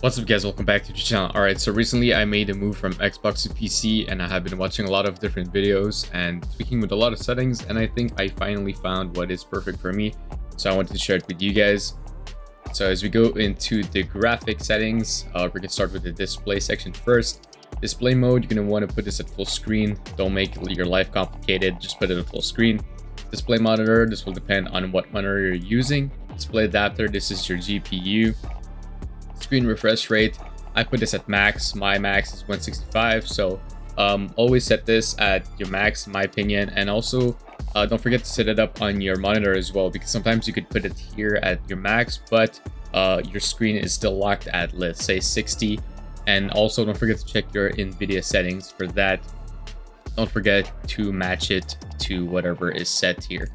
What's up guys, welcome back to the channel. Alright, so recently I made a move from Xbox to PC and I have been watching a lot of different videos and tweaking with a lot of settings, and I think I finally found what is perfect for me. So I wanted to share it with you guys. So as we go into the graphic settings, we're going to start with the display section first. Display mode, you're going to want to put this at full screen. Don't make your life complicated, just put it at full screen. Display monitor, this will depend on what monitor you're using. Display adapter, this is your GPU. Screen refresh rate, I put this at max. My max is 165, so always set this at your max in my opinion. And also don't forget to set it up on your monitor as well, because sometimes you could put it here at your max, but your screen is still locked at, let's say, 60. And also don't forget to check your Nvidia settings for that. Don't forget to match it to whatever is set here.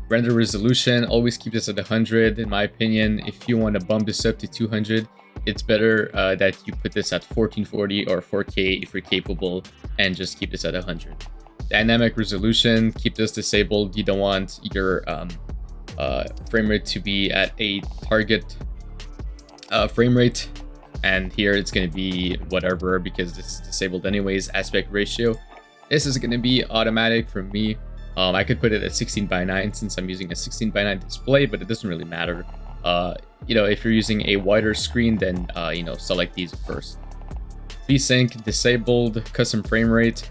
Render resolution, always keep this at 100 in my opinion. If you want to bump this up to 200, it's better that you put this at 1440 or 4K if you're capable, and just keep this at 100. Dynamic resolution, keep this disabled. You don't want your frame rate to be at a target frame rate, and here it's going to be whatever because this is disabled anyways. Aspect ratio, this is going to be automatic for me. I could put it at 16:9 since I'm using a 16:9 display, but it doesn't really matter. If you're using a wider screen, then select these first. VSync disabled. Custom frame rate,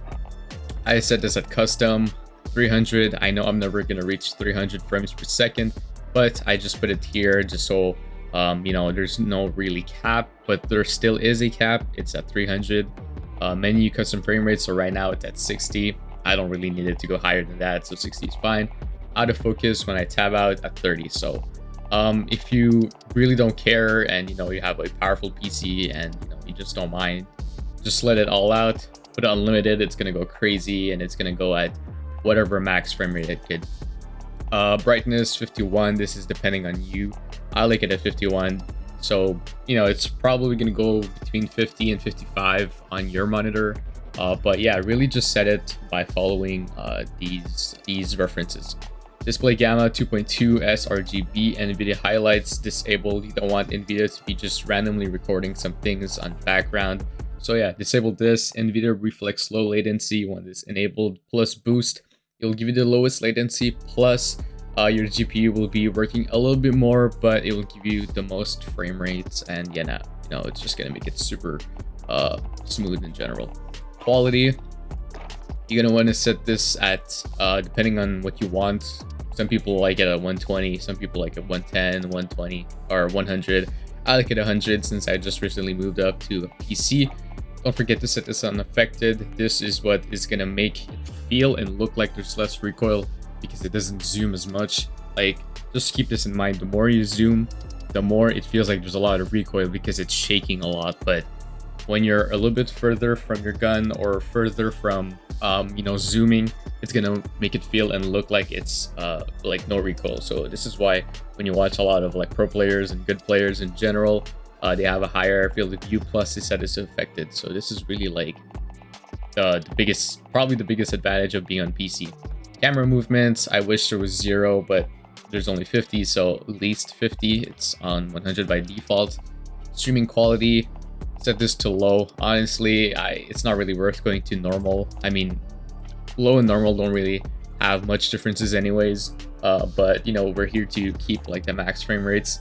I set this at custom 300. I know I'm never gonna reach 300 frames per second, but I just put it here just so there's no really cap, but there still is a cap. It's at 300. Menu custom frame rate, so right now it's at 60. I don't really need it to go higher than that, so 60 is fine. Out of focus when I tab out at 30. So if you really don't care and you have a powerful PC and you just don't mind, just let it all out. Put it unlimited, it's gonna go crazy and it's gonna go at whatever max frame rate it could. Brightness 51, this is depending on you. I like it at 51, so it's probably gonna go between 50 and 55 on your monitor. But yeah, really just set it by following these references. Display gamma 2.2 sRGB, Nvidia highlights disabled. You don't want Nvidia to be just randomly recording some things on background. So yeah, disable this. Nvidia reflex low latency, you want this enabled. Plus boost, it'll give you the lowest latency, plus your GPU will be working a little bit more, but it will give you the most frame rates, and it's just gonna make it super smooth in general. Quality, you're gonna want to set this at depending on what you want. Some people like it at 120, some people like it 110, 120, or 100. I like it 100 since I just recently moved up to a PC. Don't forget to set this unaffected. This is what is gonna make it feel and look like there's less recoil because it doesn't zoom as much. Like, just keep this in mind. The more you zoom, the more it feels like there's a lot of recoil because it's shaking a lot. But when you're a little bit further from your gun or further from zooming, it's gonna make it feel and look like it's like no recoil. So this is why when you watch a lot of like pro players and good players in general, they have a higher field of view, plus they set this affected. So this is really like probably the biggest advantage of being on PC. Camera movements, I wish there was 0, but there's only 50, so at least 50. It's on 100 by default. Streaming quality, set this to low. Honestly, it's not really worth going to normal. I mean, low and normal don't really have much differences anyways, but we're here to keep like the max frame rates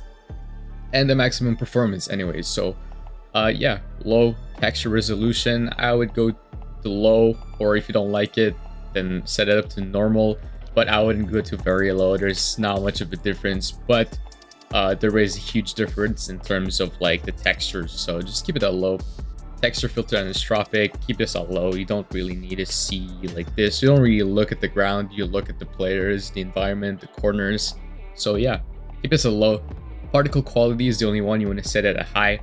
and the maximum performance anyways. So yeah, low. Texture resolution, I would go to low, or if you don't like it, then set it up to normal, but I wouldn't go to very low. There's not much of a difference, but there is a huge difference in terms of like the textures, so just keep it at low. Texture filter anisotropic, keep this at low. You don't really need to see like this. You don't really look at the ground, you look at the players, the environment, the corners. So yeah, keep this at low. Particle quality is the only one you want to set it at high.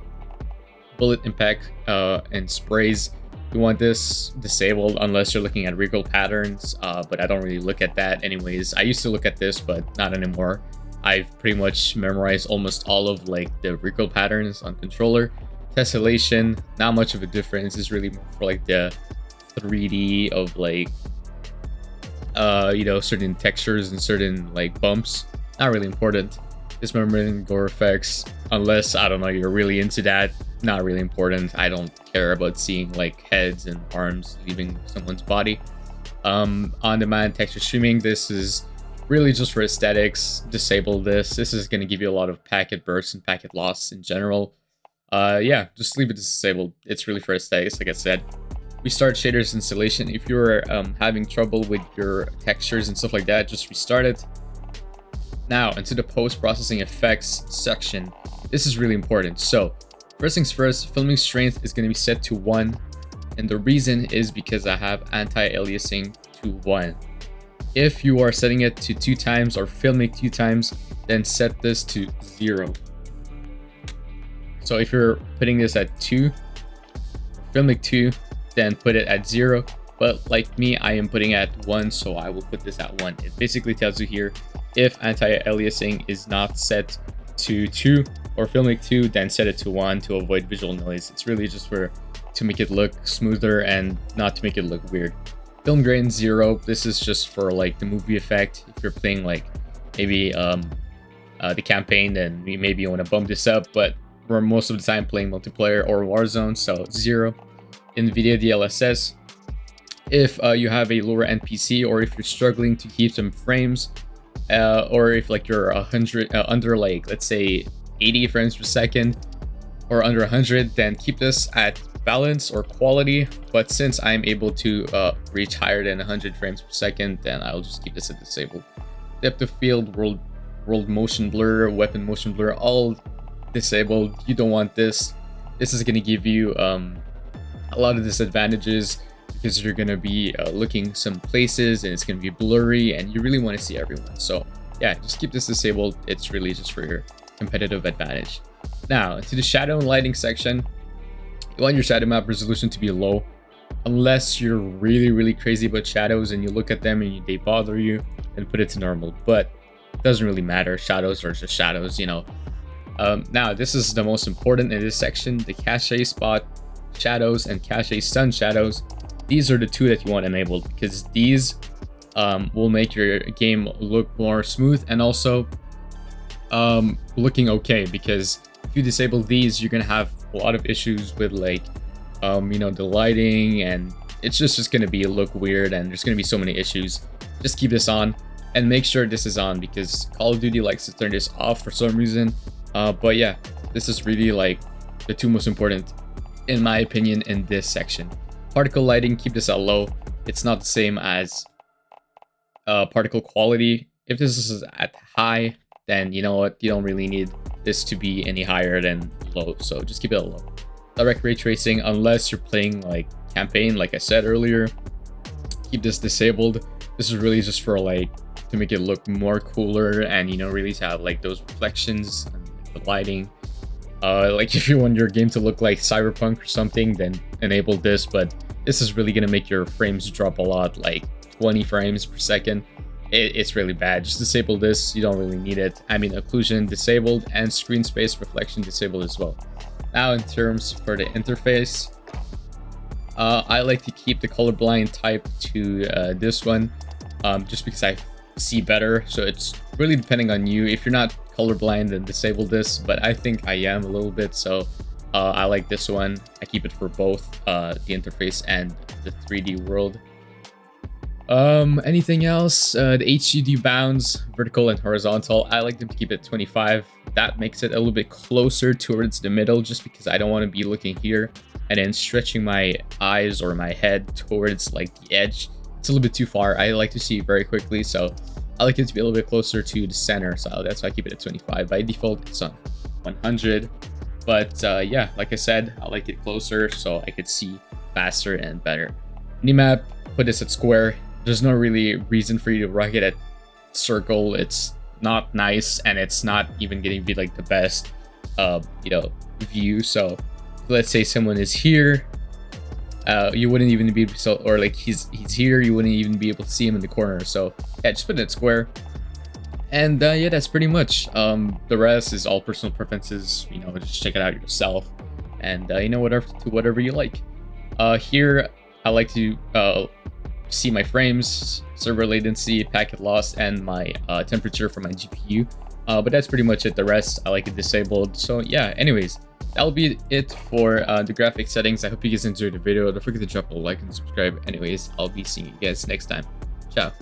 Bullet impact and sprays, you want this disabled unless you're looking at recoil patterns, but I don't really look at that anyways. I used to look at this, but not anymore. I've pretty much memorized almost all of like the recoil patterns on controller. Tessellation, not much of a difference. It's really more for like the 3D of like certain textures and certain like bumps. Not really important. dismemberment, gore effects, unless, I don't know, you're really into that. Not really important. I don't care about seeing like heads and arms leaving someone's body. On-demand texture streaming, this is really just for aesthetics. Disable this. This is going to give you a lot of packet bursts and packet loss in general. Yeah, just leave it disabled. It's really for aesthetics, like I said. Restart shaders installation. If you're having trouble with your textures and stuff like that, just restart it. Now, into the post-processing effects section. This is really important. So, first things first, filming strength is going to be set to 1. And the reason is because I have anti-aliasing to 1. If you are setting it to 2 times or filming 2 times, then set this to 0. So if you're putting this at 2, filming 2, then put it at 0. But like me, I am putting at 1, so I will put this at 1. It basically tells you here, if anti-aliasing is not set to 2 or filming 2, then set it to 1 to avoid visual noise. It's really just to make it look smoother and not to make it look weird. Film grain 0. This is just for like the movie effect. If you're playing like maybe the campaign, then maybe you want to bump this up, but we're most of the time playing multiplayer or Warzone, so 0. Nvidia DLSS. If you have a lower end PC, or if you're struggling to keep some frames, or if like you're 100 under like, let's say 80 frames per second or under 100, then keep this at balance or quality. But since I'm able to reach higher than 100 frames per second, then I'll just keep this at disabled. Depth of field, world motion blur, weapon motion blur, all disabled. You don't want this. This is going to give you a lot of disadvantages, because you're going to be looking some places and it's going to be blurry and you really want to see everyone. So yeah, just keep this disabled. It's really just for your competitive advantage. Now, to the shadow and lighting section, you want your shadow map resolution to be low, unless you're really crazy about shadows and you look at them and they bother you, then put it to normal. But it doesn't really matter. Shadows are just shadows, you know. Now, this is the most important in this section: the cache spot shadows and cache sun shadows. These are the 2 that you want enabled, because these will make your game look more smooth and also looking okay. Because if you disable these, you're gonna have a lot of issues with like you know, the lighting, and it's just gonna be look weird, and there's gonna be so many issues. Just keep this on and make sure this is on, because Call of Duty likes to turn this off for some reason. But yeah, this is really like the 2 most important in my opinion in this section. Particle lighting, keep this at low. It's not the same as particle quality. If this is at high, then you know what, you don't really need this to be any higher than low, so just keep it at low. Direct ray tracing, unless you're playing like campaign, like I said earlier, keep this disabled. This is really just for like to make it look more cooler, and you know, really to have like those reflections and the lighting. Like if you want your game to look like Cyberpunk or something, then enable this, but this is really gonna make your frames drop a lot, like 20 frames per second. It's really bad. Just disable this. You don't really need it. I mean, occlusion disabled and screen space reflection disabled as well. Now, in terms for the interface, I like to keep the colorblind type to this one, just because I see better. So it's really depending on you. If you're not colorblind, then disable this, but I think I am a little bit, so I like this one. I keep it for both the interface and the 3D world. Anything else? The HUD bounds, vertical and horizontal, I like them to keep it 25. That makes it a little bit closer towards the middle, just because I don't want to be looking here and then stretching my eyes or my head towards like the edge. It's a little bit too far. I like to see very quickly, so I like it to be a little bit closer to the center, so that's why I keep it at 25. By default, it's on 100. But yeah, like I said, I like it closer so I could see faster and better. Minimap, put this at square. There's no really reason for you to rock it at circle. It's not nice, and it's not even getting to be like the best you know, view. So let's say someone is here, you wouldn't even be able to, or like he's here, you wouldn't even be able to see him in the corner. So yeah, just put it at square. And yeah, that's pretty much. The rest is all personal preferences. You know, just check it out yourself, and you know, whatever you like. Here I like to see my frames, server latency, packet loss, and my temperature for my GPU. But that's pretty much it. The rest I like it disabled. So yeah, anyways, that'll be it for the graphic settings. I hope you guys enjoyed the video. Don't forget to drop a like and subscribe. Anyways, I'll be seeing you guys next time. Ciao.